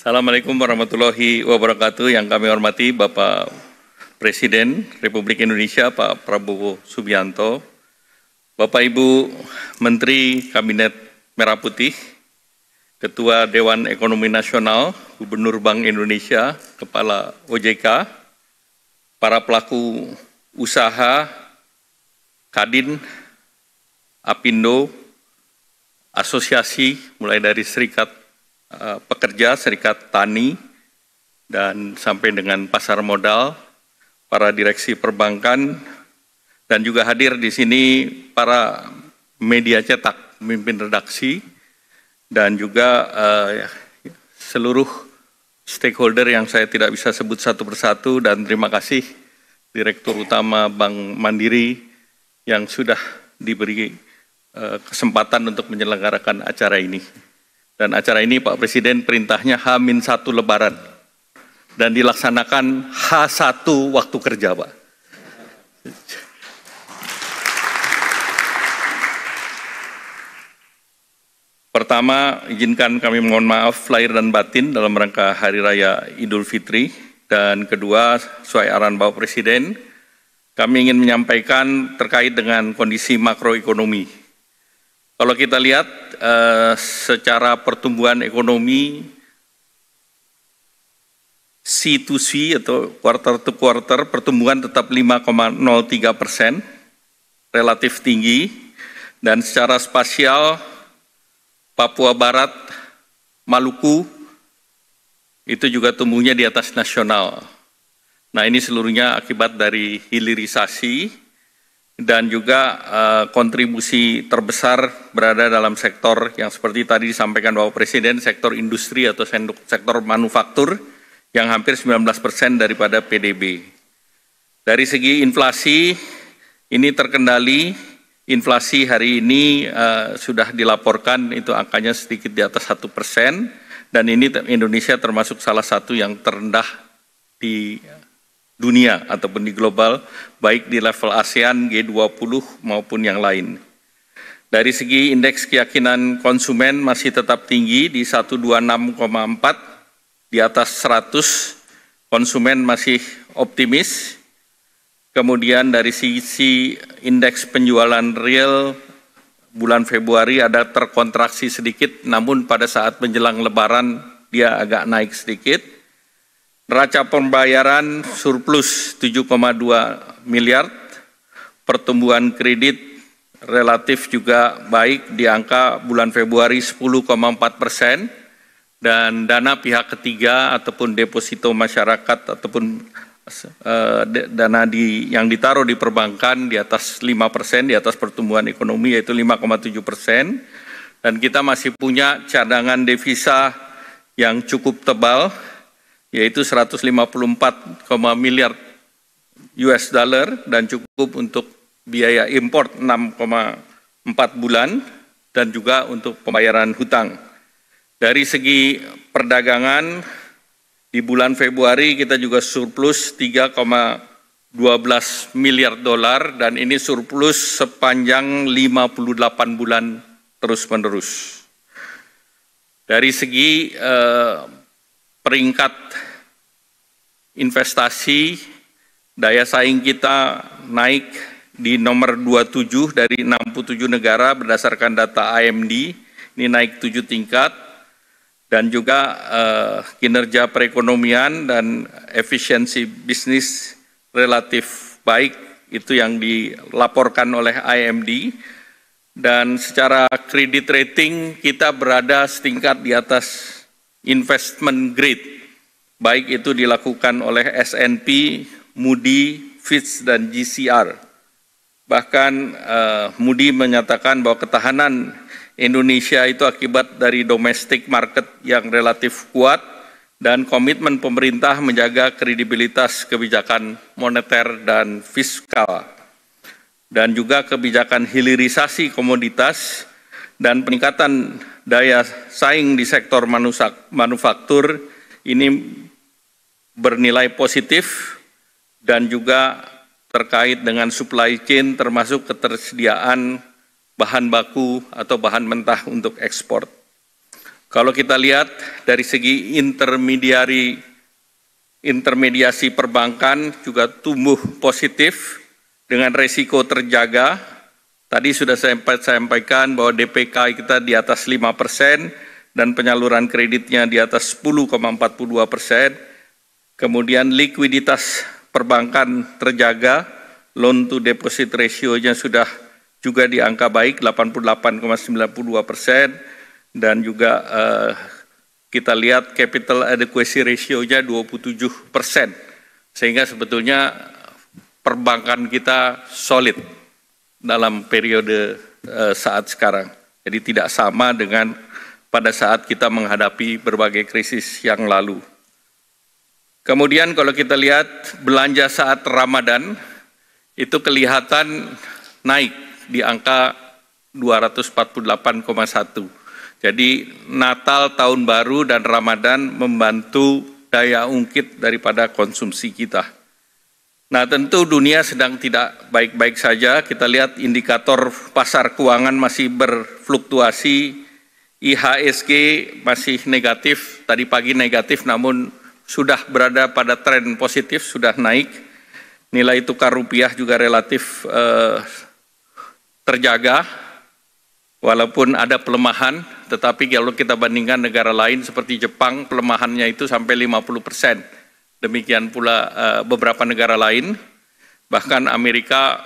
Assalamualaikum warahmatullahi wabarakatuh. Yang kami hormati Bapak Presiden Republik Indonesia Pak Prabowo Subianto, Bapak Ibu Menteri Kabinet Merah Putih, Ketua Dewan Ekonomi Nasional, Gubernur Bank Indonesia, Kepala OJK, para pelaku usaha, Kadin, Apindo, asosiasi mulai dari Serikat Pekerja, Serikat Tani, dan sampai dengan pasar modal, para direksi perbankan, dan juga hadir di sini para media cetak, pemimpin redaksi, dan juga seluruh stakeholder yang saya tidak bisa sebut satu persatu, dan terima kasih Direktur Utama Bank Mandiri yang sudah diberi kesempatan untuk menyelenggarakan acara ini. Dan acara ini Pak Presiden perintahnya H-1 Lebaran dan dilaksanakan H1 waktu kerja, Pak. Pertama, izinkan kami mohon maaf lahir dan batin dalam rangka Hari Raya Idul Fitri. Dan kedua, sesuai arahan Bapak Presiden, kami ingin menyampaikan terkait dengan kondisi makroekonomi. Kalau kita lihat secara pertumbuhan ekonomi C2C atau quarter to quarter, pertumbuhan tetap 5,03%, relatif tinggi, dan secara spasial Papua Barat, Maluku, itu juga tumbuhnya di atas nasional. Nah, ini seluruhnya akibat dari hilirisasi dan juga kontribusi terbesar berada dalam sektor yang seperti tadi disampaikan Bapak Presiden, sektor industri atau sektor manufaktur yang hampir 19% daripada PDB. Dari segi inflasi, ini terkendali. Inflasi hari ini sudah dilaporkan itu angkanya sedikit di atas 1%, dan ini Indonesia termasuk salah satu yang terendah di dunia ataupun di global, baik di level ASEAN, G20 maupun yang lain. Dari segi indeks keyakinan konsumen masih tetap tinggi di 126,4, di atas 100, konsumen masih optimis. Kemudian dari sisi indeks penjualan real bulan Februari ada terkontraksi sedikit, namun pada saat menjelang Lebaran dia agak naik sedikit. Neraca pembayaran surplus 7,2 miliar, pertumbuhan kredit relatif juga baik di angka bulan Februari 10,4%, dan dana pihak ketiga ataupun deposito masyarakat ataupun dana yang ditaruh di perbankan di atas 5%, di atas pertumbuhan ekonomi yaitu 5,7%, dan kita masih punya cadangan devisa yang cukup tebal, yaitu 154 miliar US dollar dan cukup untuk biaya import 6,4 bulan dan juga untuk pembayaran hutang. Dari segi perdagangan, di bulan Februari kita juga surplus 3,12 miliar dolar dan ini surplus sepanjang 58 bulan terus-menerus. Dari segi peringkat investasi, daya saing kita naik di nomor 27 dari 67 negara berdasarkan data IMD, ini naik 7 tingkat, dan juga kinerja perekonomian dan efisiensi bisnis relatif baik, itu yang dilaporkan oleh IMD, dan secara kredit rating kita berada setingkat di atas investment grade, baik itu dilakukan oleh S&P, Moody, Fitch, dan GCR. Bahkan Moody menyatakan bahwa ketahanan Indonesia itu akibat dari domestic market yang relatif kuat dan komitmen pemerintah menjaga kredibilitas kebijakan moneter dan fiskal, dan juga kebijakan hilirisasi komoditas dan peningkatan daya saing di sektor manufaktur ini bernilai positif, dan juga terkait dengan supply chain termasuk ketersediaan bahan baku atau bahan mentah untuk ekspor. Kalau kita lihat dari segi intermediasi perbankan juga tumbuh positif dengan resiko terjaga. Tadi sudah saya sampaikan bahwa DPK kita di atas 5% dan penyaluran kreditnya di atas 10,42%. Kemudian likuiditas perbankan terjaga, loan to deposit ratio-nya sudah juga di angka baik 88,92%, dan juga kita lihat capital adequacy ratio-nya 27%, sehingga sebetulnya perbankan kita solid dalam periode saat sekarang. Jadi tidak sama dengan pada saat kita menghadapi berbagai krisis yang lalu. Kemudian kalau kita lihat belanja saat Ramadan, itu kelihatan naik di angka 248,1. Jadi Natal, Tahun Baru, dan Ramadan membantu daya ungkit daripada konsumsi kita. Nah, tentu dunia sedang tidak baik-baik saja. Kita lihat indikator pasar keuangan masih berfluktuasi, IHSG masih negatif, tadi pagi negatif namun sudah berada pada tren positif, sudah naik. Nilai tukar rupiah juga relatif terjaga, walaupun ada pelemahan, tetapi kalau kita bandingkan negara lain seperti Jepang, pelemahannya itu sampai 50%. Demikian pula beberapa negara lain, bahkan Amerika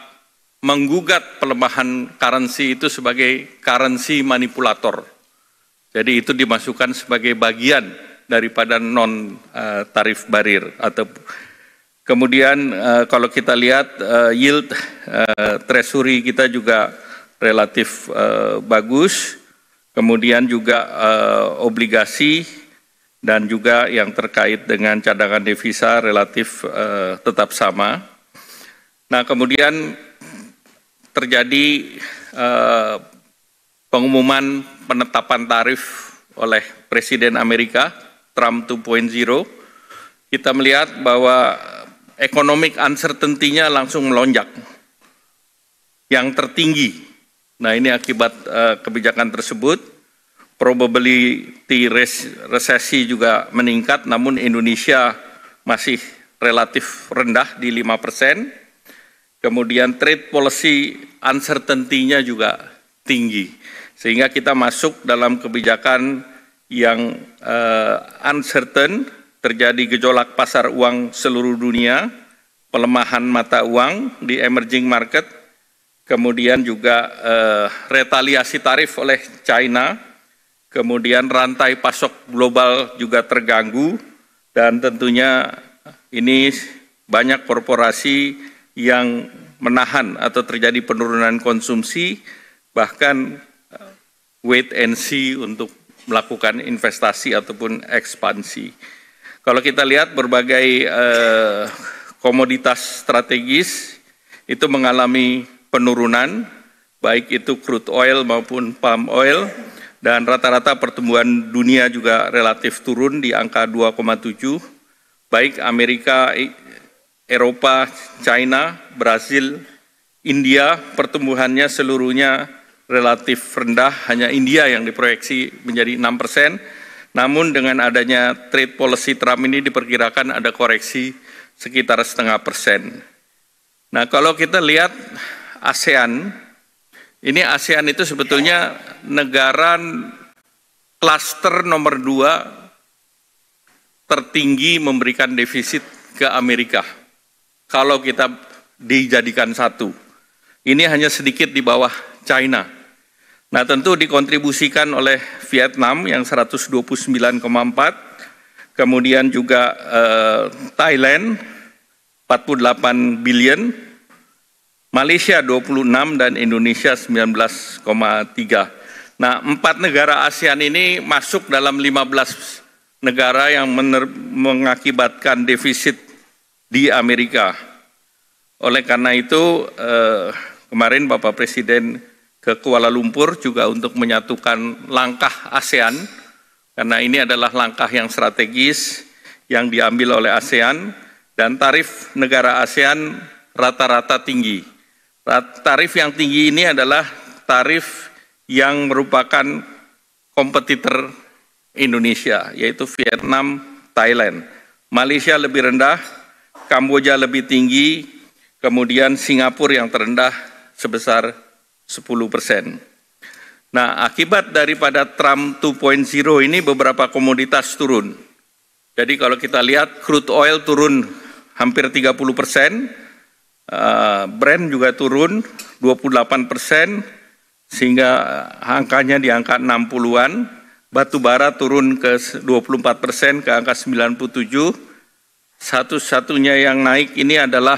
menggugat pelemahan currency itu sebagai currency manipulator. Jadi itu dimasukkan sebagai bagian daripada non-tarif barrier. Kemudian kalau kita lihat yield treasury kita juga relatif bagus, kemudian juga obligasi dan juga yang terkait dengan cadangan devisa relatif tetap sama. Nah, kemudian terjadi pengumuman penetapan tarif oleh Presiden Amerika, Trump 2.0. Kita melihat bahwa economic uncertainty-nya langsung melonjak, yang tertinggi. Nah, ini akibat kebijakan tersebut. Probability resesi juga meningkat, namun Indonesia masih relatif rendah di 5%. Kemudian trade policy uncertainty-nya juga tinggi, sehingga kita masuk dalam kebijakan yang uncertain, terjadi gejolak pasar uang seluruh dunia, pelemahan mata uang di emerging market, kemudian juga retaliasi tarif oleh China, kemudian rantai pasok global juga terganggu, dan tentunya ini banyak korporasi yang menahan atau terjadi penurunan konsumsi, bahkan wait and see untuk melakukan investasi ataupun ekspansi. Kalau kita lihat berbagai komoditas strategis itu mengalami penurunan, baik itu crude oil maupun palm oil, dan rata-rata pertumbuhan dunia juga relatif turun di angka 2,7, baik Amerika, Eropa, China, Brasil, India, pertumbuhannya seluruhnya relatif rendah, hanya India yang diproyeksi menjadi 6%, namun dengan adanya trade policy Trump ini diperkirakan ada koreksi sekitar 0,5%. Nah, kalau kita lihat ASEAN, ini ASEAN itu sebetulnya negara klaster nomor 2 tertinggi memberikan defisit ke Amerika. Kalau kita dijadikan satu, ini hanya sedikit di bawah China. Nah, tentu dikontribusikan oleh Vietnam yang 129,4, kemudian juga Thailand 48 billion, Malaysia 26 dan Indonesia 19,3. Nah, 4 negara ASEAN ini masuk dalam 15 negara yang mengakibatkan defisit di Amerika. Oleh karena itu, kemarin Bapak Presiden ke Kuala Lumpur juga untuk menyatukan langkah ASEAN, karena ini adalah langkah yang strategis yang diambil oleh ASEAN, dan tarif negara ASEAN rata-rata tinggi. Tarif yang tinggi ini adalah tarif yang merupakan kompetitor Indonesia, yaitu Vietnam, Thailand. Malaysia lebih rendah, Kamboja lebih tinggi, kemudian Singapura yang terendah sebesar 10%. Nah, akibat daripada Trump 2.0 ini beberapa komoditas turun. Jadi kalau kita lihat crude oil turun hampir 30%, Brent juga turun 28%, sehingga angkanya di angka 60-an, batu bara turun ke 24% ke angka 97%, satu-satunya yang naik ini adalah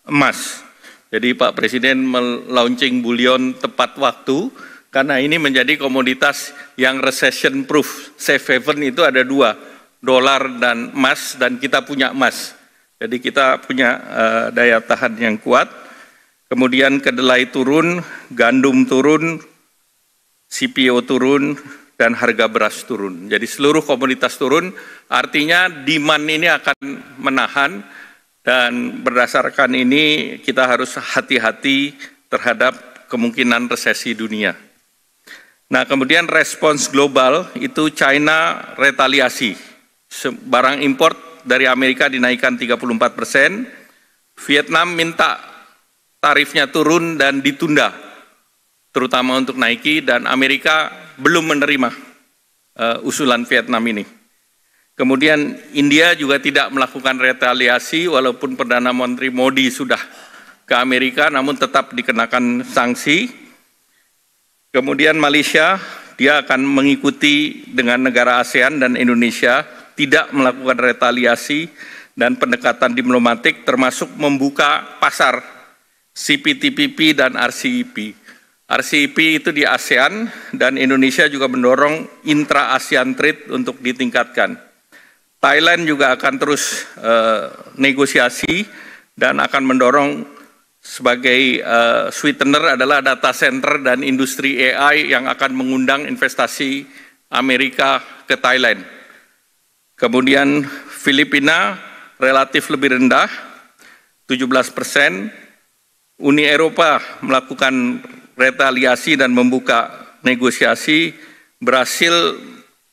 emas. Jadi Pak Presiden melaunching bullion tepat waktu, karena ini menjadi komoditas yang recession proof. Safe haven itu ada dua, dolar dan emas, dan kita punya emas. Jadi kita punya daya tahan yang kuat. Kemudian kedelai turun, gandum turun, CPO turun, dan harga beras turun. Jadi seluruh komoditas turun, artinya demand ini akan menahan, dan berdasarkan ini kita harus hati-hati terhadap kemungkinan resesi dunia. Nah, kemudian respons global itu China retaliasi. Barang import dari Amerika dinaikkan 34%, Vietnam minta tarifnya turun dan ditunda, terutama untuk Nike, dan Amerika belum menerima usulan Vietnam ini. Kemudian India juga tidak melakukan retaliasi, walaupun Perdana Menteri Modi sudah ke Amerika, namun tetap dikenakan sanksi. Kemudian Malaysia, dia akan mengikuti dengan negara ASEAN dan Indonesia, tidak melakukan retaliasi dan pendekatan diplomatik, termasuk membuka pasar CPTPP dan RCEP. RCEP itu di ASEAN, dan Indonesia juga mendorong intra-ASEAN trade untuk ditingkatkan. Thailand juga akan terus negosiasi dan akan mendorong sebagai sweetener adalah data center dan industri AI yang akan mengundang investasi Amerika ke Thailand. Kemudian Filipina relatif lebih rendah, 17%. Uni Eropa melakukan retaliasi dan membuka negosiasi, berhasil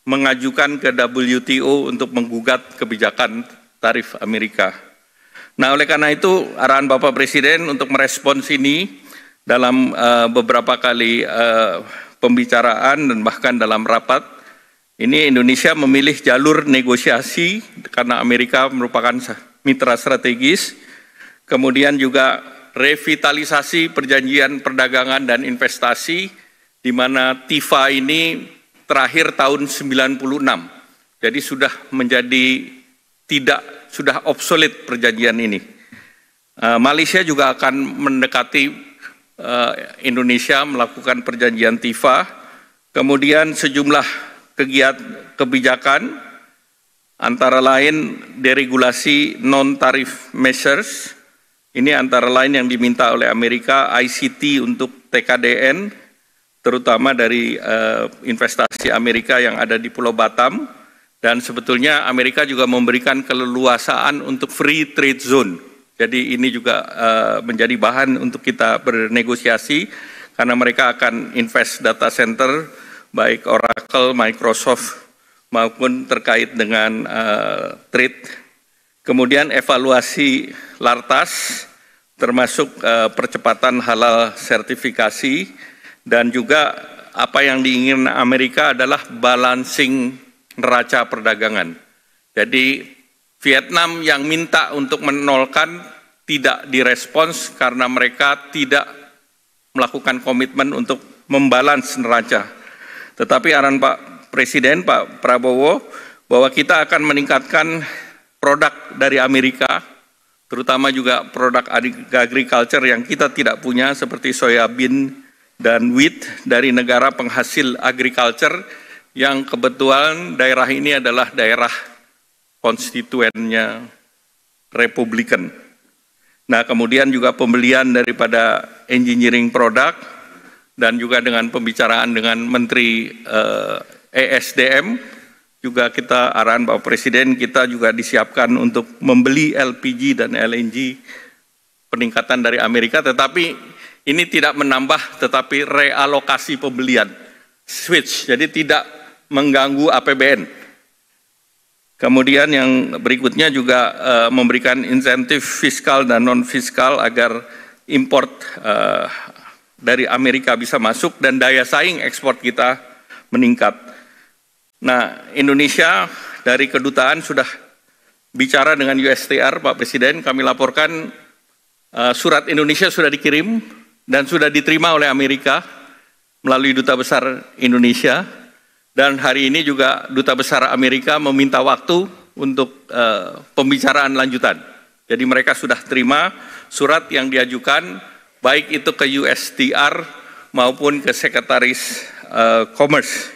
mengajukan ke WTO untuk menggugat kebijakan tarif Amerika. Nah, oleh karena itu arahan Bapak Presiden untuk merespons ini dalam beberapa kali pembicaraan dan bahkan dalam rapat, ini Indonesia memilih jalur negosiasi karena Amerika merupakan mitra strategis, kemudian juga revitalisasi perjanjian perdagangan dan investasi, di mana TIFA ini terakhir tahun 96. Jadi sudah menjadi sudah obsolete perjanjian ini. Malaysia juga akan mendekati Indonesia melakukan perjanjian TIFA. Kemudian sejumlah kebijakan antara lain deregulasi non-tarif measures. Ini antara lain yang diminta oleh Amerika, ICT untuk TKDN, terutama dari investasi Amerika yang ada di Pulau Batam, dan sebetulnya Amerika juga memberikan keleluasaan untuk free trade zone. Jadi ini juga menjadi bahan untuk kita bernegosiasi, karena mereka akan invest data center, baik Oracle, Microsoft, maupun terkait dengan trade. Kemudian evaluasi lartas, termasuk percepatan halal sertifikasi, dan juga apa yang diinginkan Amerika adalah balancing neraca perdagangan. Jadi Vietnam yang minta untuk menolkan tidak direspons karena mereka tidak melakukan komitmen untuk membalans neraca. Tetapi arahan Pak Presiden, Pak Prabowo, bahwa kita akan meningkatkan produk dari Amerika, terutama juga produk agriculture yang kita tidak punya seperti soybean dan wheat dari negara penghasil agriculture yang kebetulan daerah ini adalah daerah konstituennya Republikan. Nah, kemudian juga pembelian daripada engineering product, dan juga dengan pembicaraan dengan Menteri ESDM, juga kita arahan Bapak Presiden, kita juga disiapkan untuk membeli LPG dan LNG peningkatan dari Amerika, tetapi ini tidak menambah, tetapi realokasi pembelian, switch, jadi tidak mengganggu APBN. Kemudian yang berikutnya juga memberikan insentif fiskal dan non-fiskal agar import dari Amerika bisa masuk dan daya saing ekspor kita meningkat. Nah, Indonesia dari kedutaan sudah bicara dengan USTR, Pak Presiden, kami laporkan surat Indonesia sudah dikirim dan sudah diterima oleh Amerika melalui Duta Besar Indonesia. Dan hari ini juga Duta Besar Amerika meminta waktu untuk pembicaraan lanjutan. Jadi mereka sudah terima surat yang diajukan, baik itu ke USTR maupun ke Sekretaris Commerce.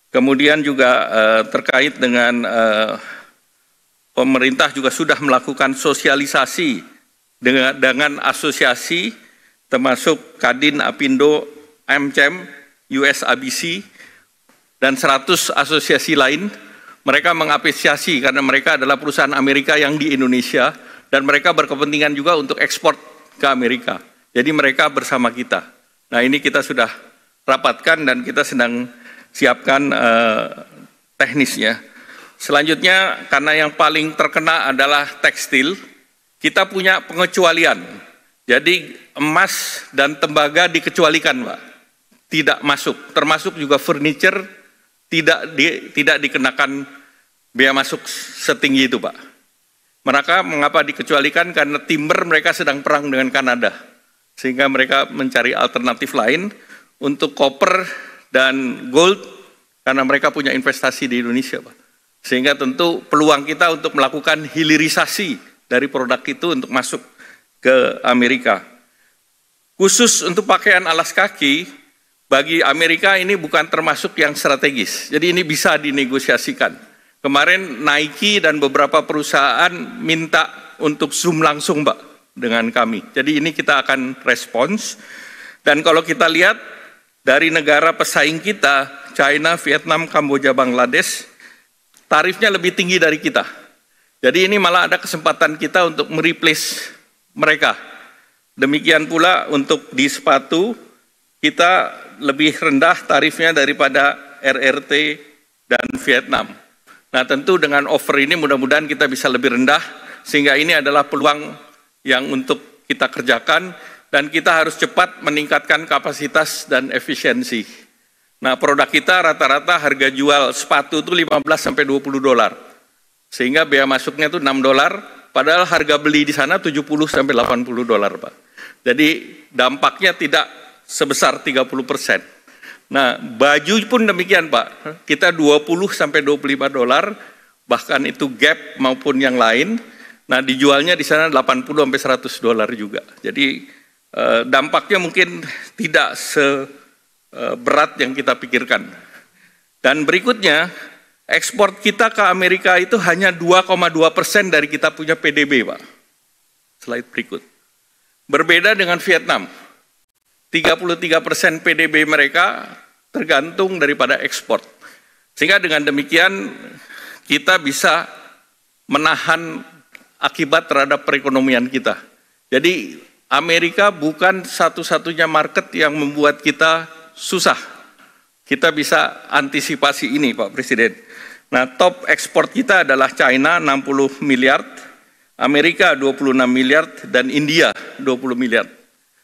Kemudian juga terkait dengan pemerintah juga sudah melakukan sosialisasi dengan asosiasi termasuk Kadin, Apindo, AmCham, USABC, dan 100 asosiasi lain. Mereka mengapresiasi karena mereka adalah perusahaan Amerika yang di Indonesia dan mereka berkepentingan juga untuk ekspor ke Amerika. Jadi mereka bersama kita. Nah, ini kita sudah rapatkan dan kita sedang siapkan teknisnya. Selanjutnya, karena yang paling terkena adalah tekstil, kita punya pengecualian. Jadi emas dan tembaga dikecualikan, Pak. Tidak masuk, termasuk juga furniture tidak dikenakan bea masuk setinggi itu, Pak. Mereka mengapa dikecualikan? Karena timber mereka sedang perang dengan Kanada, sehingga mereka mencari alternatif lain untuk copper dan gold, karena mereka punya investasi di Indonesia, Pak. Sehingga tentu peluang kita untuk melakukan hilirisasi dari produk itu untuk masuk ke Amerika. Khusus untuk pakaian alas kaki, bagi Amerika ini bukan termasuk yang strategis, jadi ini bisa dinegosiasikan. Kemarin Nike dan beberapa perusahaan minta untuk Zoom langsung, Pak, dengan kami. Jadi ini kita akan respons. Dan kalau kita lihat dari negara pesaing kita, China, Vietnam, Kamboja, Bangladesh, tarifnya lebih tinggi dari kita. Jadi ini malah ada kesempatan kita untuk mereplace mereka. Demikian pula untuk di sepatu, kita lebih rendah tarifnya daripada RRT dan Vietnam. Nah, tentu dengan offer ini mudah-mudahan kita bisa lebih rendah, sehingga ini adalah peluang yang untuk kita kerjakan, dan kita harus cepat meningkatkan kapasitas dan efisiensi. Nah, produk kita rata-rata harga jual sepatu itu 15–20 dolar, sehingga bea masuknya itu 6 dolar, padahal harga beli di sana 70–80 dolar, Pak. Jadi dampaknya tidak sebesar 30%. Nah, baju pun demikian, Pak. Kita 20–25 dolar, bahkan itu Gap maupun yang lain. Nah, dijualnya di sana 80–100 dolar juga. Jadi dampaknya mungkin tidak seberat yang kita pikirkan. Dan berikutnya, ekspor kita ke Amerika itu hanya 2,2% dari kita punya PDB, Pak. Slide berikut. Berbeda dengan Vietnam. 33% PDB mereka tergantung daripada ekspor. Sehingga dengan demikian kita bisa menahan akibat terhadap perekonomian kita. Jadi Amerika bukan satu-satunya market yang membuat kita susah. Kita bisa antisipasi ini, Pak Presiden. Nah, top ekspor kita adalah China 60 miliar, Amerika 26 miliar, dan India 20 miliar.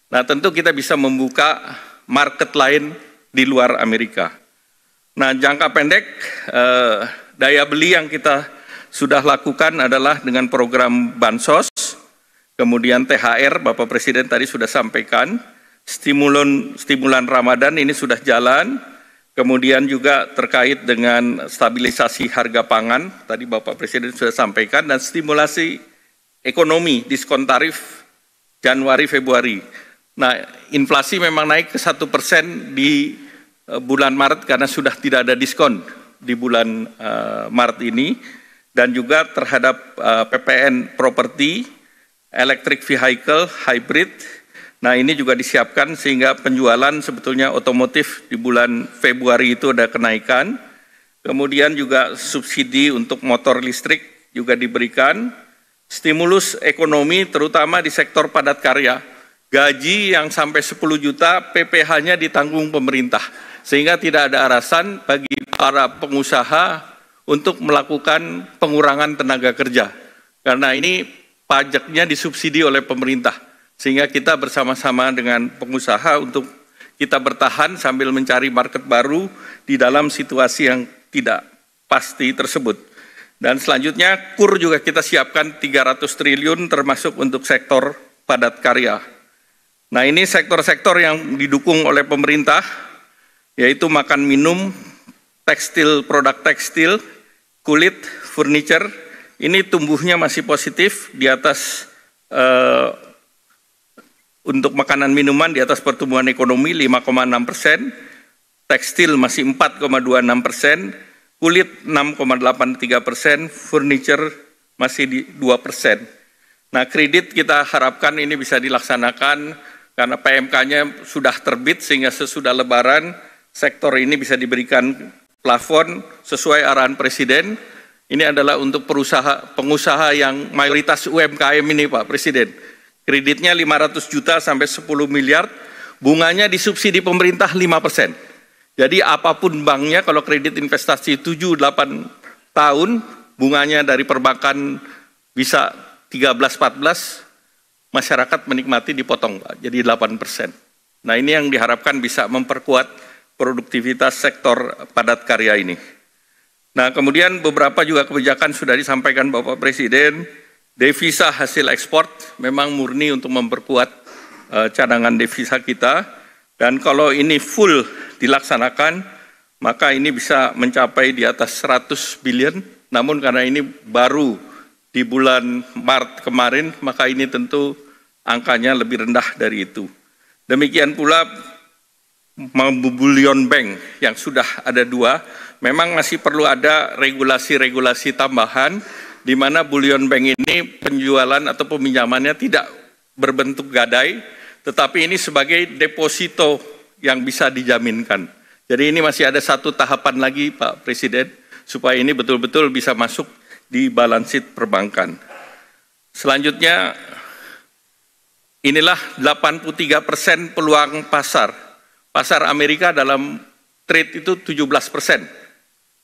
Nah, tentu kita bisa membuka market lain di luar Amerika. Nah, jangka pendek, daya beli yang kita sudah lakukan adalah dengan program Bansos, kemudian THR, Bapak Presiden tadi sudah sampaikan, stimulan Ramadan ini sudah jalan, kemudian juga terkait dengan stabilisasi harga pangan, tadi Bapak Presiden sudah sampaikan, dan stimulasi ekonomi, diskon tarif Januari, Februari. Nah, inflasi memang naik ke 1% di bulan Maret karena sudah tidak ada diskon di bulan Maret ini, dan juga terhadap PPN properti, electric vehicle, hybrid. Nah, ini juga disiapkan sehingga penjualan sebetulnya otomotif di bulan Februari itu ada kenaikan. Kemudian juga subsidi untuk motor listrik juga diberikan. Stimulus ekonomi terutama di sektor padat karya. Gaji yang sampai 10 juta PPh-nya ditanggung pemerintah, sehingga tidak ada alasan bagi para pengusaha untuk melakukan pengurangan tenaga kerja. Karena ini pajaknya disubsidi oleh pemerintah. Sehingga kita bersama-sama dengan pengusaha untuk kita bertahan sambil mencari market baru di dalam situasi yang tidak pasti tersebut. Dan selanjutnya KUR juga kita siapkan 300 triliun termasuk untuk sektor padat karya. Nah ini sektor-sektor yang didukung oleh pemerintah, yaitu makan minum, tekstil, produk tekstil, kulit, furniture, ini tumbuhnya masih positif di atas untuk makanan minuman di atas pertumbuhan ekonomi 5,6%, tekstil masih 4,26%, kulit 6,83%, furniture masih di 2%. Nah kredit kita harapkan ini bisa dilaksanakan karena PMK-nya sudah terbit sehingga sesudah lebaran sektor ini bisa diberikan plafon sesuai arahan Presiden. Ini adalah untuk pengusaha yang mayoritas UMKM ini Pak Presiden. Kreditnya 500 juta sampai 10 miliar, bunganya disubsidi pemerintah 5%. Jadi apapun banknya kalau kredit investasi 7-8 tahun, bunganya dari perbankan bisa 13-14, masyarakat menikmati dipotong Pak, jadi 8%. Nah ini yang diharapkan bisa memperkuat produktivitas sektor padat karya ini. Nah kemudian beberapa juga kebijakan sudah disampaikan Bapak Presiden, devisa hasil ekspor memang murni untuk memperkuat cadangan devisa kita, dan kalau ini full dilaksanakan, maka ini bisa mencapai di atas 100 billion, namun karena ini baru di bulan Maret kemarin, maka ini tentu angkanya lebih rendah dari itu. Demikian pula Bullion Bank yang sudah ada 2, memang masih perlu ada regulasi-regulasi tambahan, di mana Bullion Bank ini penjualan atau peminjamannya tidak berbentuk gadai, tetapi ini sebagai deposito yang bisa dijaminkan. Jadi ini masih ada satu tahapan lagi Pak Presiden, supaya ini betul-betul bisa masuk di balance sheet perbankan. Selanjutnya, inilah 83% peluang pasar. Pasar Amerika dalam trade itu 17%,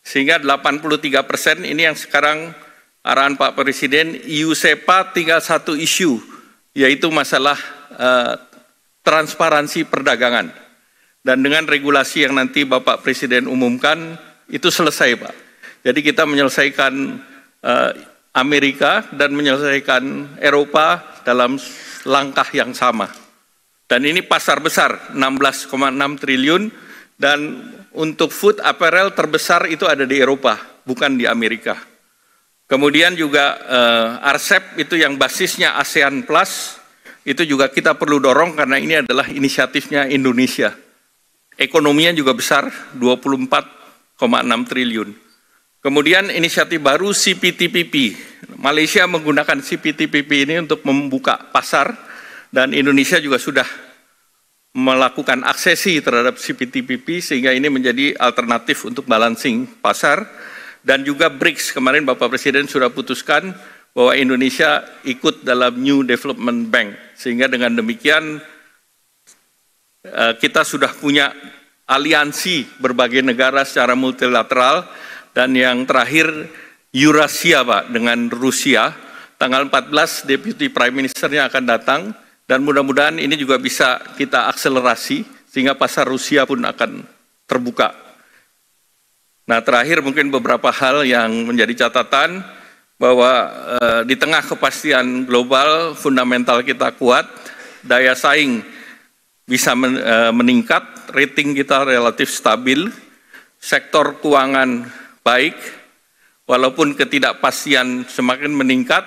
sehingga 83% ini yang sekarang arahan Pak Presiden, EU SEPA tinggal satu isu, yaitu masalah transparansi perdagangan. Dan dengan regulasi yang nanti Bapak Presiden umumkan, itu selesai Pak. Jadi kita menyelesaikan Amerika dan menyelesaikan Eropa dalam langkah yang sama. Dan ini pasar besar, 16,6 triliun, dan untuk food apparel terbesar itu ada di Eropa, bukan di Amerika. Kemudian juga RCEP itu yang basisnya ASEAN Plus, itu juga kita perlu dorong karena ini adalah inisiatifnya Indonesia. Ekonominya juga besar, 24,6 triliun. Kemudian inisiatif baru CPTPP. Malaysia menggunakan CPTPP ini untuk membuka pasar, dan Indonesia juga sudah melakukan aksesi terhadap CPTPP sehingga ini menjadi alternatif untuk balancing pasar. Dan juga BRICS, kemarin Bapak Presiden sudah putuskan bahwa Indonesia ikut dalam New Development Bank. Sehingga dengan demikian kita sudah punya aliansi berbagai negara secara multilateral. Dan yang terakhir Eurasia Pak, dengan Rusia. Tanggal 14 Deputy Prime Minister-nya akan datang, dan mudah-mudahan ini juga bisa kita akselerasi sehingga pasar Rusia pun akan terbuka. Nah terakhir mungkin beberapa hal yang menjadi catatan, bahwa di tengah kepastian global fundamental kita kuat, daya saing bisa meningkat, rating kita relatif stabil, sektor keuangan baik, walaupun ketidakpastian semakin meningkat,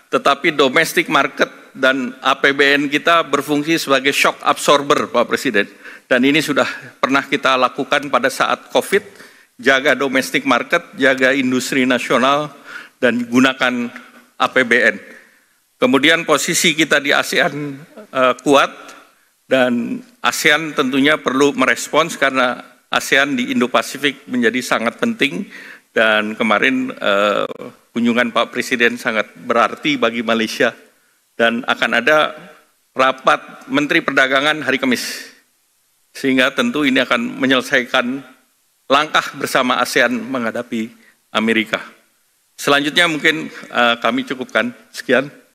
tetapi domestic market dan APBN kita berfungsi sebagai shock absorber Pak Presiden. Dan ini sudah pernah kita lakukan pada saat COVID, jaga domestic market, jaga industri nasional, dan gunakan APBN. Kemudian posisi kita di ASEAN kuat, dan ASEAN tentunya perlu merespons karena ASEAN di Indo-Pasifik menjadi sangat penting, dan kemarin kunjungan Pak Presiden sangat berarti bagi Malaysia, dan akan ada rapat Menteri Perdagangan hari Kamis, sehingga tentu ini akan menyelesaikan langkah bersama ASEAN menghadapi Amerika. Selanjutnya mungkin kami cukupkan. Sekian.